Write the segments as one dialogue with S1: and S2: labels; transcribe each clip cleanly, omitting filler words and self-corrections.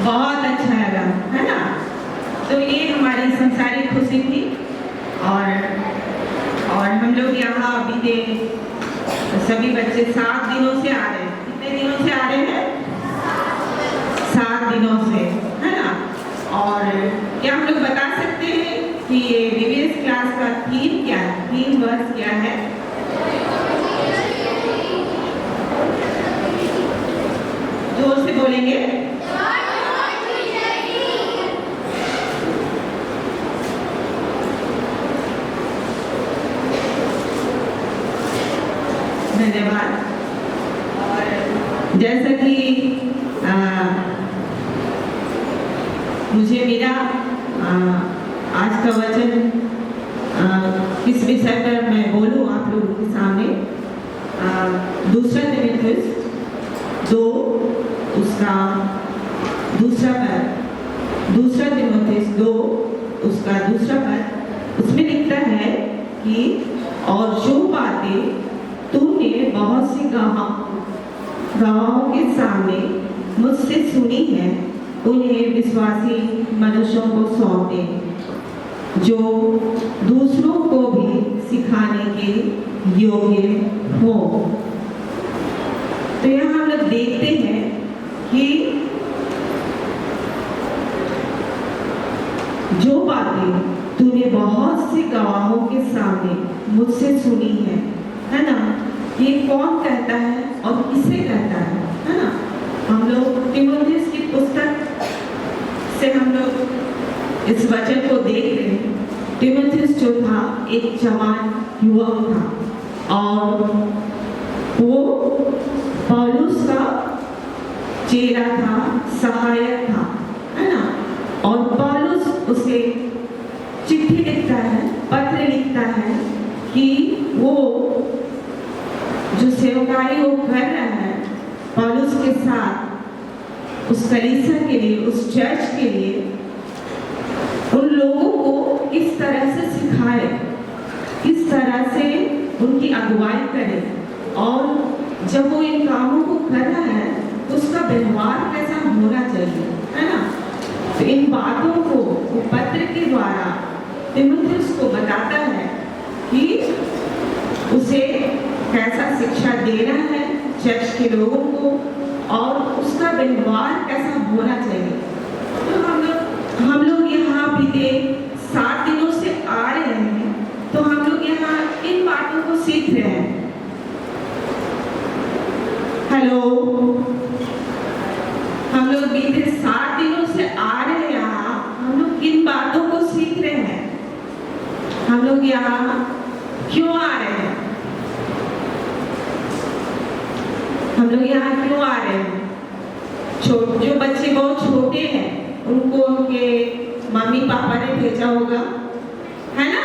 S1: बहुत अच्छा लगा, है ना। तो ये हमारी संसारिक खुशी थी। और हम लोग यहाँ अभी के सभी बच्चे 7 दिनों से आ रहे हैं। कितने दिनों से आ रहे हैं? 7 दिनों से, है ना। और क्या हम लोग बता सकते हैं कि ये VVS क्लास का थीम क्या है? थीम वर्स क्या है? जोर से बोलेंगे। धन्यवाद। और जैसा कि मुझे मेरा आज का वचन किस विषय पर मैं बोलूं आप लोगों के सामने। 2 तिमुथियुस 2 उसका दूसरा पद, 2 तिमुथियुस 2 उसका दूसरा पद, उसमें लिखता है कि और जो बातें तूने बहुत सी गवाहों के सामने मुझसे सुनी है उन्हें विश्वासी मनुष्यों को सौंप दे, जो दूसरों को भी सिखाने के योग्य हो। तो यहाँ हम लोग देखते हैं कि जो बातें तूने बहुत से गवाहों के सामने मुझसे सुनी है ना। ये कौन कहता है और किसे कहता है ना। हम लोग तिमुथियुस की पुस्तक से हम लोग इस वचन को देख रहे हैं। तिमुथियुस जो था एक जवान युवक था और वो पौलुस का चेला था, सहायक था, है ना। और पौलुस उसे चिट्ठी लिखता है, पत्र लिखता है कि वो जो सेवकाई वो कर रहा है पौलुस के साथ, उस कलीसिया के लिए, उस चर्च के लिए, उन लोगों को किस तरह से सिखाए, किस तरह से उनकी अगुवाई करे, और जब वो इन कामों को कर रहा है तो उसका व्यवहार कैसा होना चाहिए, है ना। तो इन बातों को वो पत्र के द्वारा तिमुथियुस को बताता है कि उसे कैसा शिक्षा देना है चर्च के लोगों को और उसका व्यवहार कैसा होना चाहिए। तो हम लोग यहाँ बीते 7 दिनों से आ रहे हैं, तो हम लोग यहाँ इन बातों को सीख रहे हैं। हेलो, हम लोग बीते 7 दिनों से आ रहे हैं यहाँ, हम लोग किन बातों को सीख रहे हैं? हम लोग यहाँ क्यों आ रहे हैं? हम लोग यहाँ क्यों आ रहे हैं? जो बच्चे बहुत छोटे हैं उनको उनके मम्मी पापा ने भेजा होगा, है ना।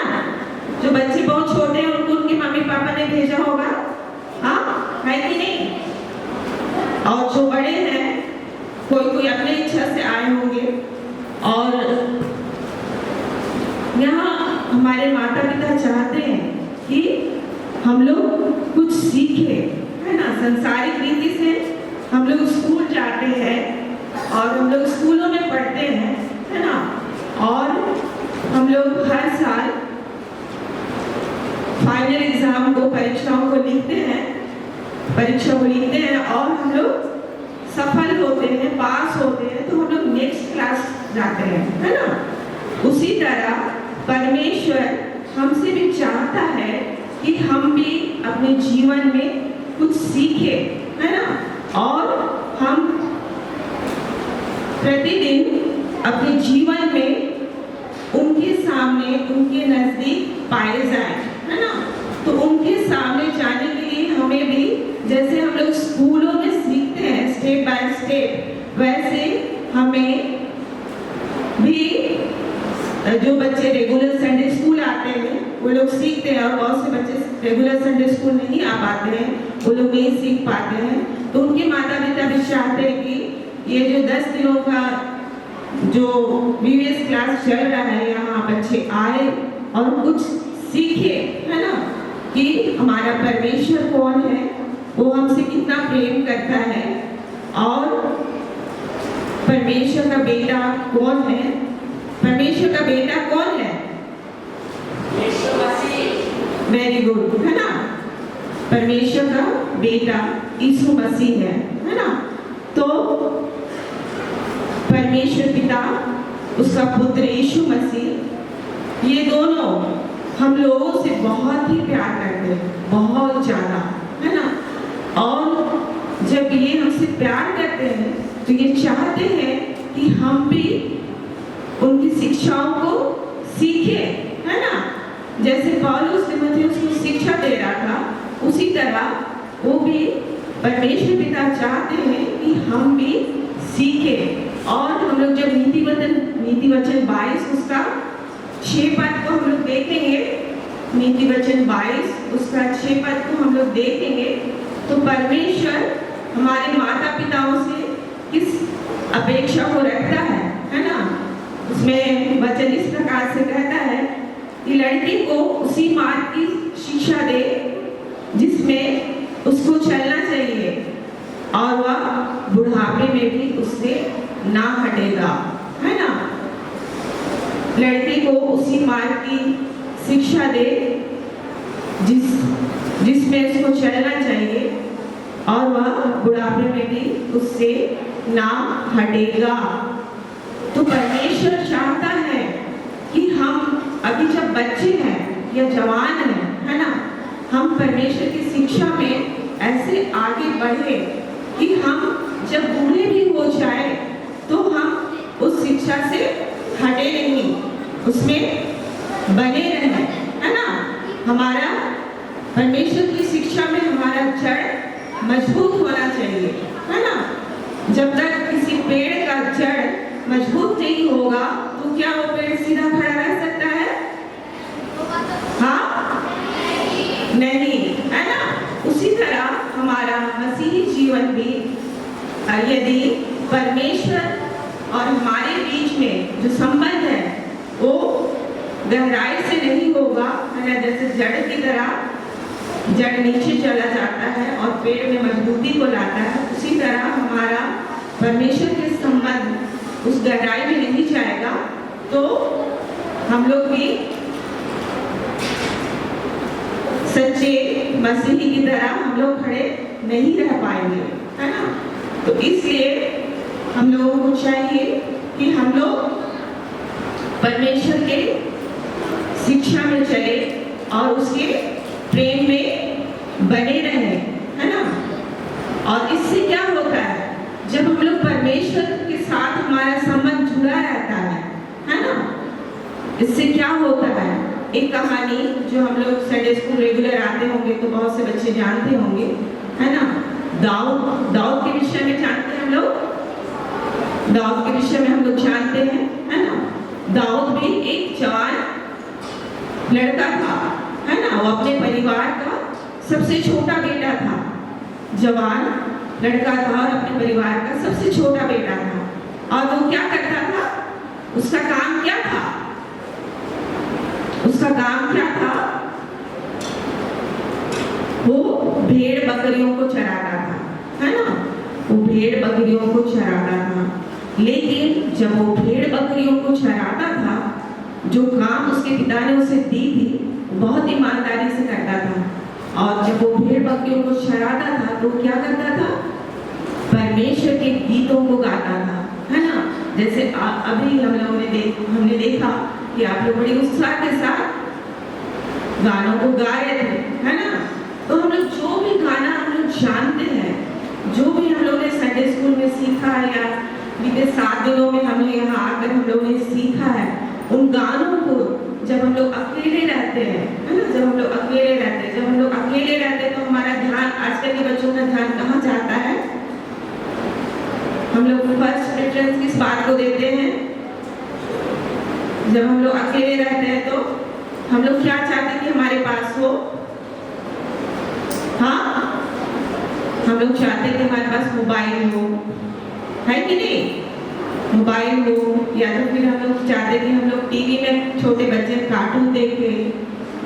S1: जो बच्चे बहुत छोटे हैं उनको उनके मम्मी पापा ने भेजा होगा, हाँ है कि नहीं। और जो बड़े हैं कोई अपने इच्छा से आए होंगे। और यहाँ हमारे माता पिता चाहते हैं कि हम लोग कुछ सीखे, है ना। संसारिक रीति से हम लोग स्कूल जाते हैं और हम लोग स्कूलों में पढ़ते हैं, है ना। और हम लोग हर साल फाइनल एग्जाम को, परीक्षाओं को लिखते हैं, और हम लोग सफल होते हैं, पास होते हैं, तो हम लोग नेक्स्ट क्लास जाते हैं, है ना। उसी तरह परमेश्वर हमसे भी चाहता है कि हम भी अपने जीवन में कुछ सीखे, है ना। और हम प्रतिदिन अपने जीवन में उनके सामने, उनके नजदीक पाए जाए, है ना। तो उनके सामने जाने के लिए हमें भी, जैसे हम लोग स्कूलों में सीखते हैं स्टेप बाय स्टेप, वैसे हमें भी जो बच्चे रेगुलर संडे स्कूल आते हैं वो लोग सीखते हैं, और बहुत से बच्चे रेगुलर संडे स्कूल नहीं आ पाते हैं, वो लोग नहीं सीख पाते हैं। तो उनके माता पिता भी चाहते हैं कि ये जो 10 दिनों का जो VVS क्लास चल रहा है, यहाँ बच्चे आए और कुछ सीखे, है ना, कि हमारा परमेश्वर कौन है, वो हमसे कितना प्रेम करता है, और परमेश्वर का बेटा कौन है? परमेश्वर का बेटा कौन है?
S2: यीशु मसीह।
S1: वेरी गुड, है ना। परमेश्वर का बेटा यीशु मसीह है ना। तो परमेश्वर पिता, उसका पुत्र यीशु मसीह, ये दोनों हम लोगों से बहुत ही प्यार करते हैं, बहुत ज़्यादा, है ना। और जब ये हमसे प्यार करते हैं तो ये चाहते हैं कि हम भी उनकी शिक्षाओं को सीखें, है ना। जैसे पौलुस तीमुथियुस को शिक्षा दे रहा था, उसी तरह वो भी परमेश्वर पिता चाहते हैं कि हम भी सीखें। और हम लोग जब नीति वचन 22 उसका 6 पद को हम लोग देखेंगे, नीति वचन 22 उसका 6 पद को हम लोग देखेंगे, तो परमेश्वर हमारे माता पिताओं से किस अपेक्षा को रखता है ना। उसमें वचन इस प्रकार से कहता है कि लड़की को उसी मार्ग की शिक्षा दे जिसमें उसको चलना चाहिए, और वह बुढ़ापे में भी उससे ना हटेगा, है ना। लड़की को उसी मार्ग की शिक्षा दे जिसमें उसको चलना चाहिए, और वह बुढ़ापे में भी उससे ना हटेगा। तो परमेश्वर चाहता है कि हम अभी जब बच्चे हैं या जवान हैं, है ना, हम परमेश्वर की शिक्षा में ऐसे आगे बढ़े कि हम जब बूढ़े भी हो जाए तो हम उस शिक्षा से हटे नहीं, उसमें बने रहें, है ना। हमारा परमेश्वर की शिक्षा में हमारा जड़ मजबूत होना चाहिए, है ना। जब तक किसी पेड़ का जड़ मजबूत नहीं होगा तो क्या वो पेड़ सीधा खड़ा रह सकता है? हाँ, नहीं, है ना। उसी तरह हमारा मसीही जीवन भी, यदि परमेश्वर और हमारे बीच में जो संबंध है वो गहराई से नहीं होगा, है ना, जैसे जड़ की तरह जड़ नीचे चला जाता है और पेड़ में मजबूती को लाता है, उसी तरह हमारा परमेश्वर के संबंध उस गहराई में नहीं जाएगा तो हम लोग भी सच्चे मसीही की तरह हम लोग खड़े नहीं रह पाएंगे, है ना। तो इसलिए हम लोगों को चाहिए कि हम लोग परमेश्वर के शिक्षा में चले और उसके प्रेम में बने रहें, है ना। और इससे क्या होता है, जब हम लोग परमेश्वर के साथ हमारा संबंध जुड़ा रहता है ना, इससे क्या होता है। एक कहानी जो हम लोग संडे स्कूल रेगुलर आते होंगे तो बहुत से बच्चे जानते होंगे, है ना। दाऊद के विषय में जानते हैं हम लोग, दाऊद के विषय में हम लोग जानते हैं, है ना। दाऊद भी एक जवान लड़का था, है ना। वो अपने परिवार का सबसे छोटा बेटा था, जवान लड़का था और अपने परिवार का सबसे छोटा बेटा था। और वो क्या करता था, उसका काम क्या था, उसका काम क्या था, वो भेड़ बकरियों को चराता था, है ना। वो भेड़ बकरियों को चराता था, लेकिन जब वो भेड़ बकरियों को चराता था, जो काम उसके पिता ने उसे दी थी बहुत ईमानदारी से करता था। और जब वो भेड़ बकरियों को चराता था तो क्या करता था, परमेश्वर के गीतों को गाता था, है ना। जैसे अभी हमने देखा कि आप लोग बड़ी उत्साह के साथ गानों को गा रहे थे, है ना। तो हम लोग जो भी गाना हम लोग जानते हैं, जो भी हम लोग ने संडे स्कूल में सीखा है या बीते 7 दिनों में हम लोग यहाँ आकर हम लोगों ने सीखा है, उन गानों को जब हम लोग अकेले रहते हैं, है ना, जब हम लोग अकेले रहते हैं तो हमारा ध्यान, आजकल के बच्चों का ध्यान कहाँ जाता है, हम लोग फर्स्ट प्रेफरेंस किस बात को देते हैं। जब हम लोग अकेले रहते हैं तो हम लोग क्या चाहते हैं कि हमारे पास हो, हाँ, हम लोग चाहते हैं कि हमारे पास मोबाइल हो, है कि नहीं, मोबाइल हो, या तो फिर हम लोग चाहते हैं कि हम लोग टीवी में छोटे बच्चे कार्टून देखें,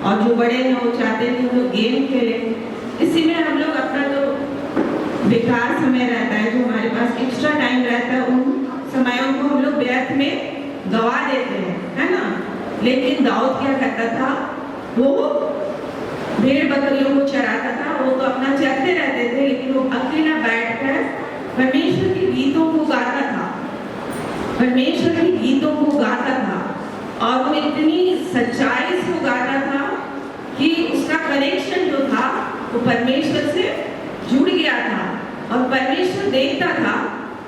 S1: और जो बड़े हैं वो चाहते हैं कि हम लोग गेम खेलें। इसी में हम लोग अपना जो बेकार समय रहता है, जो हमारे पास एक्स्ट्रा टाइम रहता है, उन गवा देते हैं, है ना। लेकिन दाऊद क्या करता था, वो भेड़ बकरियों को चराता था, वो तो अपना चरते रहते थे, लेकिन वो अकेला बैठकर परमेश्वर के गीतों को गाता था, परमेश्वर के गीतों को गाता था। और वो इतनी सच्चाई से वो गाता था कि उसका कनेक्शन जो था वो परमेश्वर से जुड़ गया था। और परमेश्वर देखता था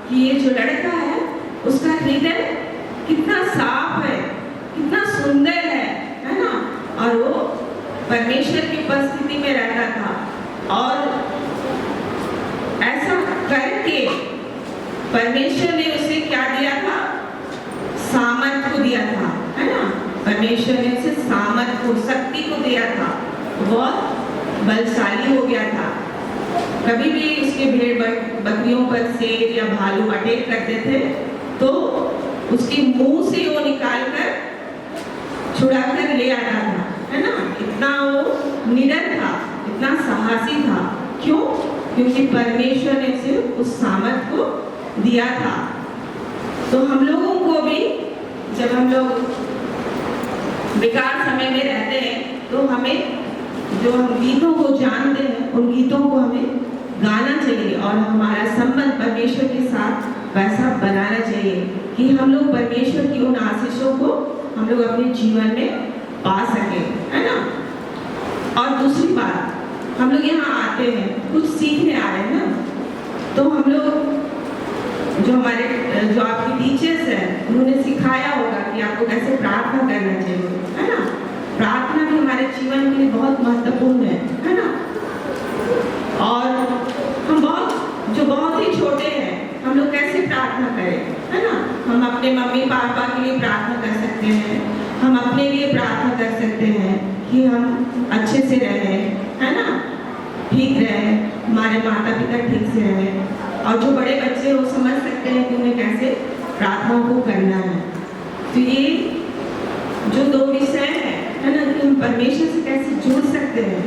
S1: कि ये जो लड़का है उसका हृदय कितना साफ है, कितना सुंदर है ना। और वो परमेश्वर की उपस्थिति में रहता था। और ऐसा करके परमेश्वर ने उसे क्या दिया था, सामर्थ को दिया था, है ना। परमेश्वर ने उसे सामर्थ को, शक्ति को दिया था, बहुत बलशाली हो गया था। कभी भी उसके भेड़ बकरियों पर शेर या भालू अटैक करते थे तो उसके मुंह से वो निकाल कर छुड़ा कर ले आता था, है ना। इतना वो निडर था, इतना साहसी था। क्यों? क्योंकि परमेश्वर ने उसे उस सामर्थ को दिया था। तो हम लोगों को भी जब हम लोग बेकार समय में रहते हैं तो हमें जो हम गीतों को जानते हैं उन गीतों को हमें गाना चाहिए और हमारा संबंध परमेश्वर के साथ वैसा बनाना चाहिए कि हम लोग परमेश्वर की उन आशीषों को हम लोग अपने जीवन में पा सके, है ना। और दूसरी बात, हम लोग यहाँ आते हैं, कुछ सीखने आ रहे हैं ना, तो हम लोग जो आपके टीचर्स हैं उन्होंने सिखाया होगा कि आपको कैसे प्रार्थना करना चाहिए, है ना। प्रार्थना भी हमारे जीवन के लिए बहुत महत्वपूर्ण है ना। और हम बहुत ही छोटे हैं, हम लोग कैसे प्रार्थना करें, है ना। हम अपने मम्मी पापा के लिए प्रार्थना कर सकते हैं, हम अपने लिए प्रार्थना कर सकते हैं कि हम अच्छे से रहें, है ना, ठीक रहें, हमारे माता पिता ठीक से रहें। और जो बड़े बच्चे वो समझ सकते हैं कि उन्हें कैसे प्रार्थना को करना है। तो ये जो दो विषय है ना, कि हम परमेश्वर से कैसे जुड़ सकते हैं,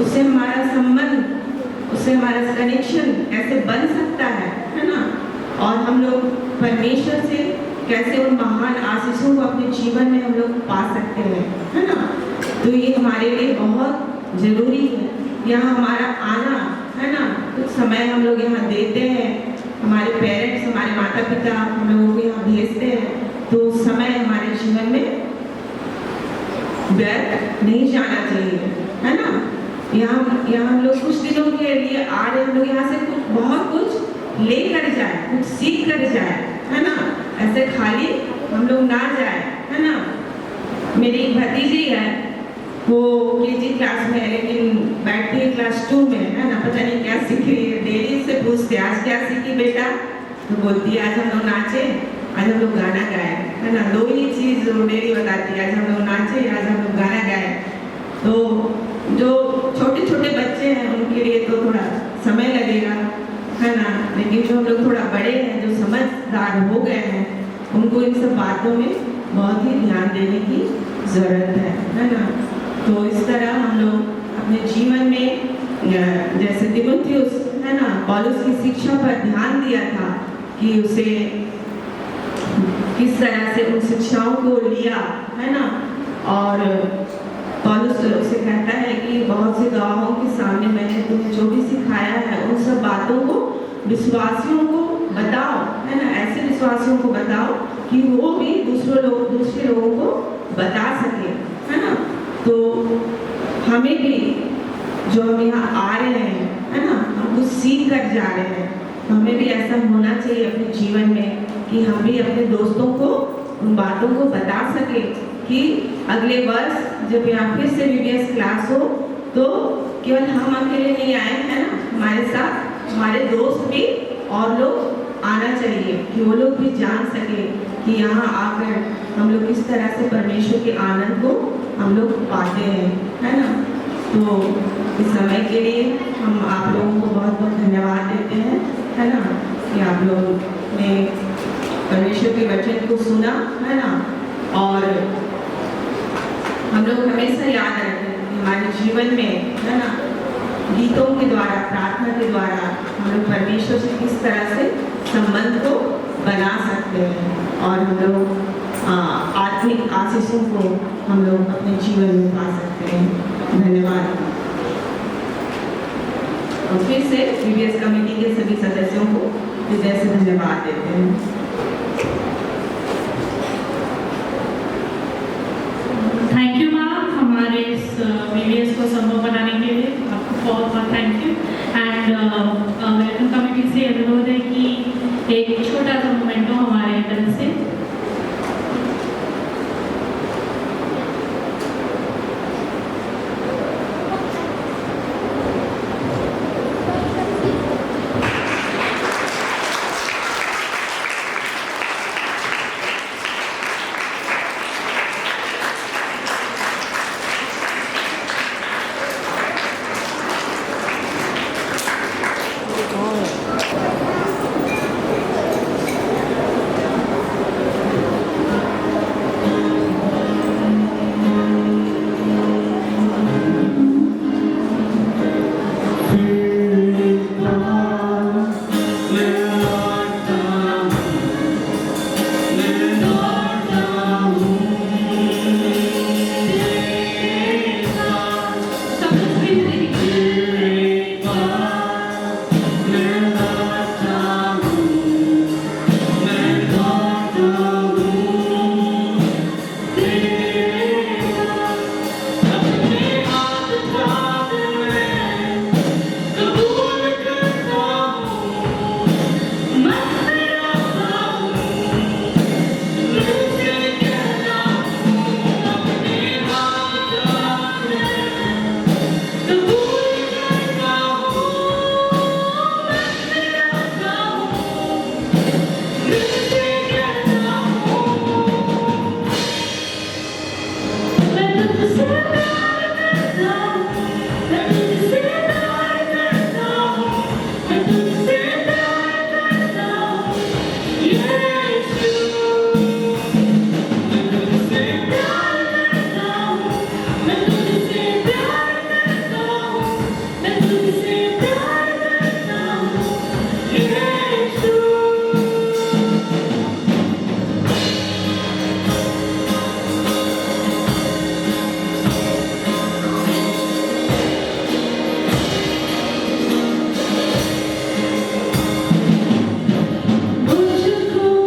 S1: उससे हमारा संबंध, उससे हमारा कनेक्शन कैसे बन सकता है ना। और हम लोग परमेश्वर से कैसे उन महान आशीषों को अपने जीवन में हम लोग पा सकते हैं, है ना। तो ये हमारे लिए बहुत जरूरी है। यहाँ हमारा आना, है ना, कुछ समय हम लोग यहाँ देते हैं, हमारे पेरेंट्स, हमारे माता पिता हम लोगों को यहाँ भेजते हैं, तो समय हमारे जीवन में व्यर्थ नहीं जाना चाहिए, है ना। यहाँ हम लोग कुछ दिनों के लिए आ रहे, हम लोग यहाँ से बहुत कुछ लेकर जाए, कुछ सीख कर जाए, है ना। ऐसे खाली हम लोग ना जाए, है ना। मेरी भतीजी है, वो केजी क्लास में है, लेकिन बैठती है क्लास 2 में, है ना। पता नहीं क्या सीख रही है, डेली से पूछते आज क्या सीखी बेटा, तो बोलती है आज हम लोग नाचे, आज हम लोग गाना गाए, है ना। दो ही चीज़ वो डेली बताती है, आज हम लोग नाचे, आज हम लोग गाना गाए। तो जो छोटे छोटे बच्चे हैं उनके लिए तो थोड़ा समय लगेगा, है ना। लेकिन जो हम लोग थोड़ा बड़े हैं, जो समझदार हो गए हैं, उनको इन सब बातों में बहुत ही ध्यान देने की ज़रूरत है ना। तो इस तरह हम लोग अपने जीवन में जैसे तीमुथियुस, है ना, पौलुस की शिक्षा पर ध्यान दिया था कि उसे किस तरह से उन शिक्षाओं को लिया, है ना। और पौलुस उसे कहता है कि बहुत से गवाहों के सामने मैंने तुम्हें जो भी सिखाया है उन सब बातों को विश्वासियों को बताओ, है ना। ऐसे विश्वासियों को बताओ कि वो भी दूसरे लोगों को बता सके, है ना। तो हमें भी जो हम यहाँ आ रहे हैं, है ना, हम कुछ सीख कर जा रहे हैं, तो हमें भी ऐसा होना चाहिए अपने जीवन में कि हम भी अपने दोस्तों को उन बातों को बता सके कि अगले वर्ष जब यहाँ फिर से VBS क्लास हो तो केवल हम अकेले नहीं आए, है ना, हमारे साथ हमारे दोस्त भी और लोग आना चाहिए कि वो लोग भी जान सके कि यहाँ आकर हम लोग किस तरह से परमेश्वर के आनंद को हम लोग पाते हैं, है ना। तो इस समय के लिए हम आप लोगों को बहुत बहुत धन्यवाद देते हैं, है ना, कि आप लोग ने परमेश्वर के वचन को सुना, है ना। और हम लोग हमेशा याद रखें कि हमारे जीवन में, है ना, गीतों के द्वारा, प्रार्थना के द्वारा हम लोग परमेश्वर से किस तरह से संबंध को बना सकते हैं और हम लोग आत्मिक आशीषों को हम लोग अपने जीवन में पा सकते हैं। धन्यवाद। और फिर से VBS कमेटी के सभी सदस्यों को हृदय से धन्यवाद देते हैं।
S3: थैंक यू मैम, हमारे इस VBS को संभव बनाने के लिए आपको बहुत बहुत thank you. And welcome committee से अनुरोध है कि एक छोटा सा मोमेंटो हमारे तरफ से। मुझको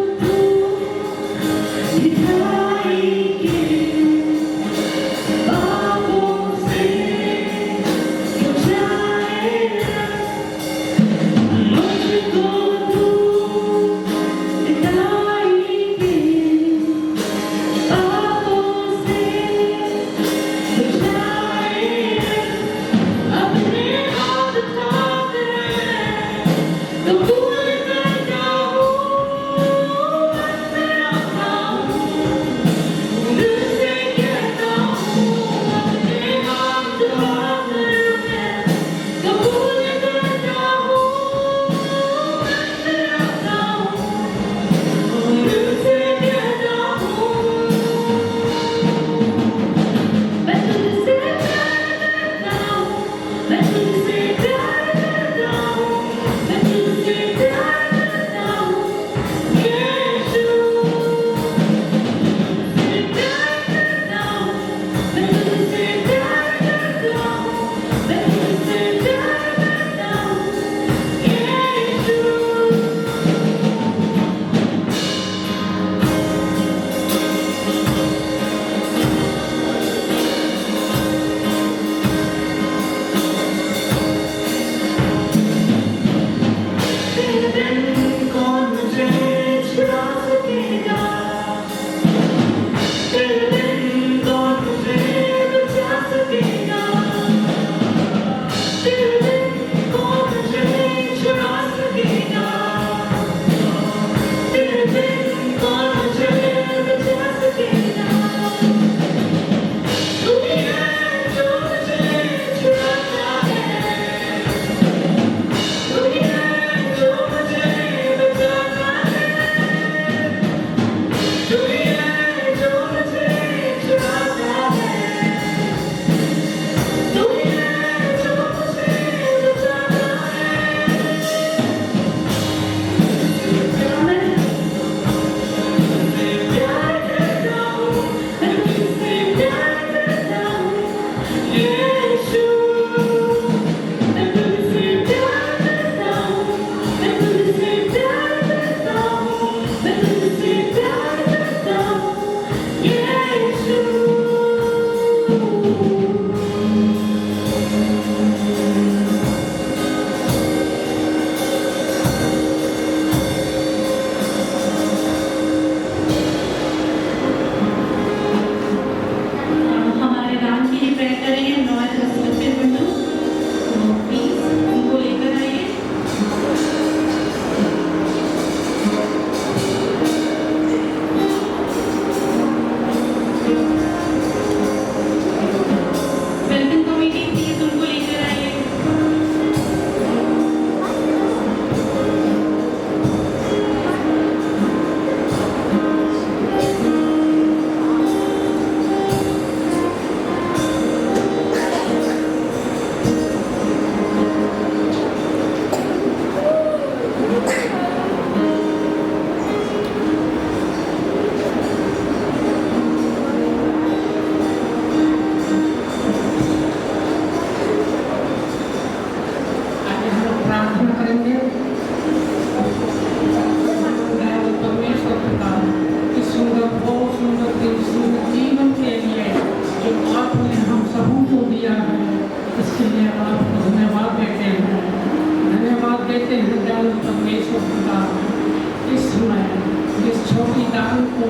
S4: छोटी दान को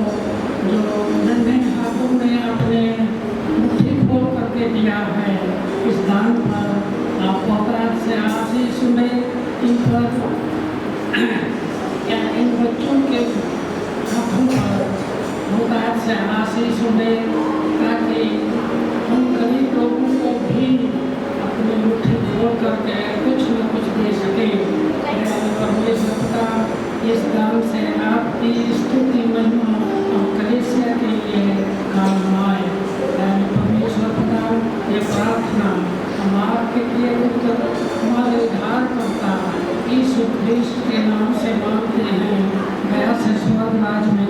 S4: जो नन्हे हाथों में आपने मुट्ठी खोल करके दिया है, इस दान पर आप बहुतायत से आशीष में इन पर या इन बच्चों के हाथों पर बहुतायत से आशीष में, ताकि हम गरीब लोगों को भी अपनी मुट्ठी खोल करके कुछ न कुछ दे सकें। परमेश्वर पिता, इस दान से आपकी स्तुति महिमा और कलीसिया के लिए काम आए। परमेश्वर पिता, ये प्रार्थना हम आपके लिए उत्तर हमारे उद्धारकर्ता यीशु ख्रिस्त के नाम से मांगते हैं। गया से स्वर्ग राज में